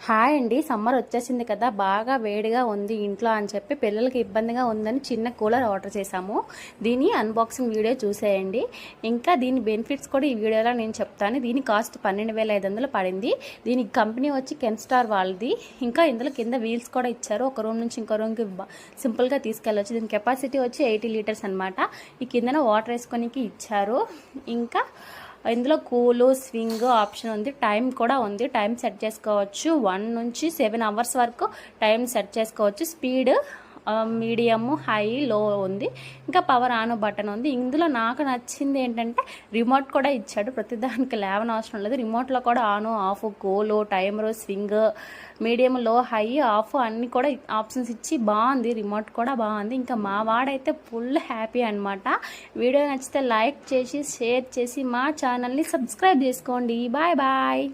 Hi అండి. Summer వచ్చేసింది కదా, బాగా వేడిగా ఉంది ఇంట్లో అని చెప్పి పిల్లలకి ఇబ్బందిగా ఉందని చిన్న కూలర్ ఆర్డర్ చేశాము. దీని అన్బాక్సింగ్ వీడియో చూసేయండి. ఇంకా దీని బెనిఫిట్స్ కూడా ఈ వీడియోలో నేను చెప్తాను. దీని కాస్ట్ 12,500 పడింది. దీనికి కంపెనీ వచ్చి కెన్స్టార్ వాళ్ళది. ఇంకా ఇందులో కింద వీల్స్ కూడా ఇచ్చారు. ఒక రూమ్ నుంచి ఇంకో రూమ్కి సింపుల్గా తీసుకెళ్ళవచ్చు. దీని కెపాసిటీ వచ్చి 80 లీటర్స్ అనమాట. ఈ కిందన వాటర్ వేసుకోనికి ఇచ్చారు. ఇంకా ఇందులో కూలు స్వింగ్ ఆప్షన్ ఉంది. టైం కూడా ఉంది. టైం సెట్ చేసుకోవచ్చు. 1 నుంచి 7 అవర్స్ వరకు టైం సెట్ చేసుకోవచ్చు. స్పీడ్ మీడియం, హై, లో ఉంది. ఇంకా పవర్ ఆన్ బటన్ ఉంది. ఇందులో నాకు నచ్చింది ఏంటంటే రిమోట్ కూడా ఇచ్చాడు. ప్రతిదానికి లేవని అవసరం లేదు. రిమోట్లో కూడా ఆన్, ఆఫ్, గోలో, timer, swing, medium, low, high, off అన్నీ కూడా ఆప్షన్స్ ఇచ్చి బాగుంది. రిమోట్ కూడా బాగుంది. ఇంకా మా వాడైతే ఫుల్ హ్యాపీ అనమాట. వీడియో నచ్చితే లైక్ చేసి షేర్ చేసి మా ఛానల్ని సబ్స్క్రైబ్ చేసుకోండి. Bye bye.